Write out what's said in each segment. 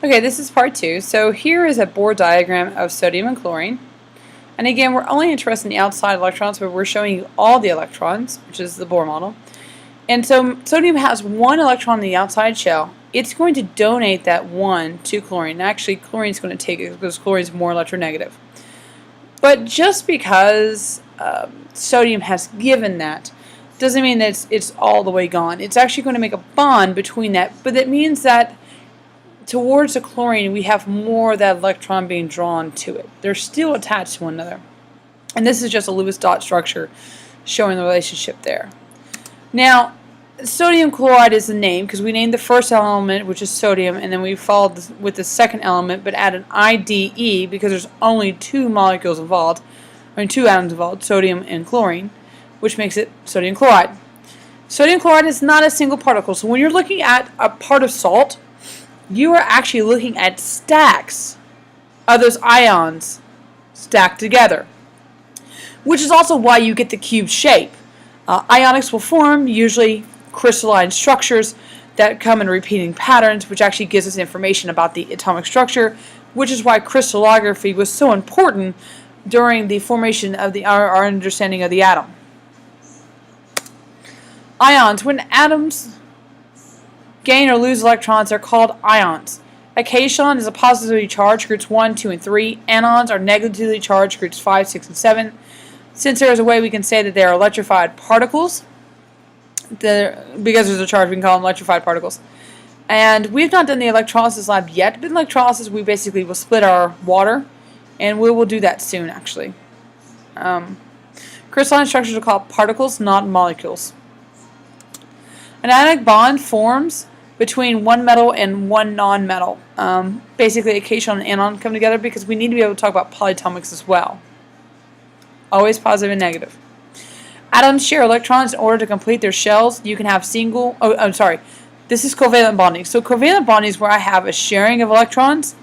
Okay, this is part 2. So here is a Bohr diagram of sodium and chlorine. And again, we're only interested in the outside electrons, but we're showing you all the electrons, which is the Bohr model. And so sodium has one electron in the outside shell. It's going to donate that one to chlorine. Actually, chlorine is going to take it because chlorine is more electronegative. But just because sodium has given that doesn't mean that it's all the way gone. It's actually going to make a bond between that, but that means that towards the chlorine, we have more of that electron being drawn to it. They're still attached to one another. And this is just a Lewis dot structure showing the relationship there. Now, sodium chloride is the name because we named the first element, which is sodium, and then we followed with the second element, but added IDE because there's only two molecules involved, two atoms involved, sodium and chlorine, which makes it sodium chloride. Sodium chloride is not a single particle, so when you're looking at a part of salt, you are actually looking at stacks of those ions stacked together, which is also why you get the cube shape. Ionics will form usually crystalline structures that come in repeating patterns, which actually gives us information about the atomic structure, which is why crystallography was so important during the formation of our understanding of the atom. Ions, when atoms gain or lose electrons, are called ions. A cation is a positively charged, groups 1, 2, and 3. Anions are negatively charged, groups 5, 6, and 7. Since there is a way we can say that they are electrified particles, because there's a charge, we can call them electrified particles. And we've not done the electrolysis lab yet, but in electrolysis we basically will split our water, and we will do that soon actually. Crystalline structures are called particles, not molecules. An ionic bond forms between one metal and one non-metal. Basically, a cation and an anion come together because we need to be able to talk about polyatomics as well. Always positive and negative. Atoms share electrons in order to complete their shells. You can have this is covalent bonding. So covalent bonding is where I have a sharing of electrons,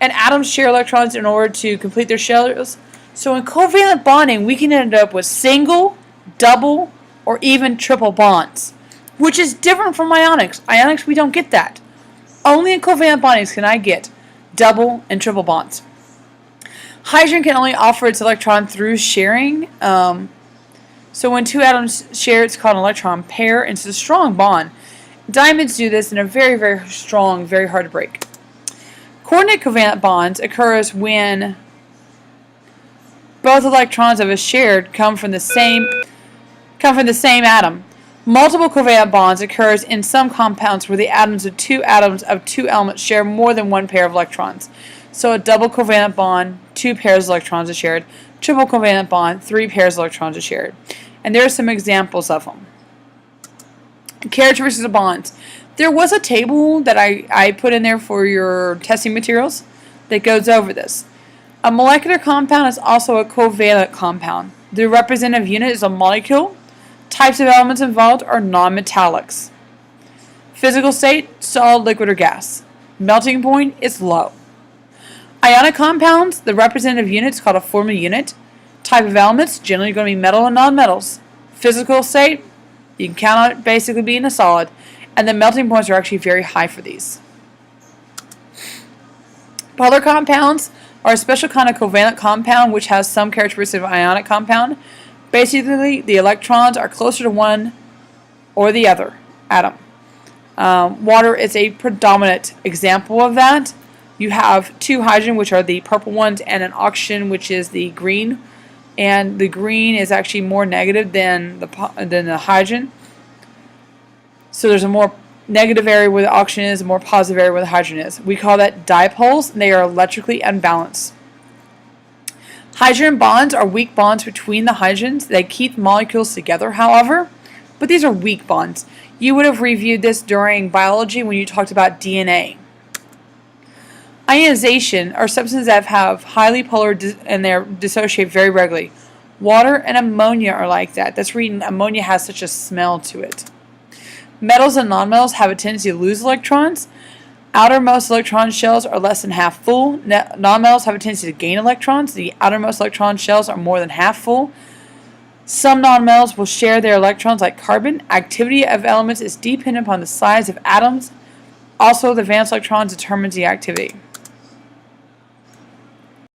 and atoms share electrons in order to complete their shells. So in covalent bonding, we can end up with single, double, or even triple bonds, which is different from ionics. Ionics, we don't get that. Only in covalent bondings can I get double and triple bonds. Hydrogen can only offer its electron through sharing. So when two atoms share, it's called an electron pair, and it's a strong bond. Diamonds do this and are very, very strong, very hard to break. Coordinate covalent bonds occurs when both electrons of a shared come from the same atom. Multiple covalent bonds occurs in some compounds where the atoms of two elements share more than one pair of electrons. So a double covalent bond, 2 pairs of electrons are shared. Triple covalent bond, 3 pairs of electrons are shared. And there are some examples of them. Characteristics of bonds. There was a table that I put in there for your testing materials that goes over this. A molecular compound is also a covalent compound. The representative unit is a molecule. Types of elements involved are nonmetallics. Physical state, solid, liquid, or gas. Melting point is low. Ionic compounds, the representative unit is called a formula unit. Type of elements, generally going to be metal and nonmetals. Physical state, you can count on it basically being a solid. And the melting points are actually very high for these. Polar compounds are a special kind of covalent compound which has some characteristics of ionic compound. Basically, the electrons are closer to one or the other atom. Water is a predominant example of that. You have 2 hydrogen, which are the purple ones, and an oxygen, which is the green. And the green is actually more negative than the hydrogen. So there's a more negative area where the oxygen is, a more positive area where the hydrogen is. We call that dipoles, and they are electrically unbalanced. Hydrogen bonds are weak bonds between the hydrogens. They keep molecules together, however, but these are weak bonds. You would have reviewed this during biology when you talked about DNA. Ionization are substances that have highly polar and they dissociate very regularly. Water and ammonia are like that. That's reason ammonia has such a smell to it. Metals and nonmetals have a tendency to lose electrons. Outermost electron shells are less than half full. Nonmetals have a tendency to gain electrons. The outermost electron shells are more than half full. Some nonmetals will share their electrons like carbon. Activity of elements is dependent upon the size of atoms Also, the valence electron determines the activity.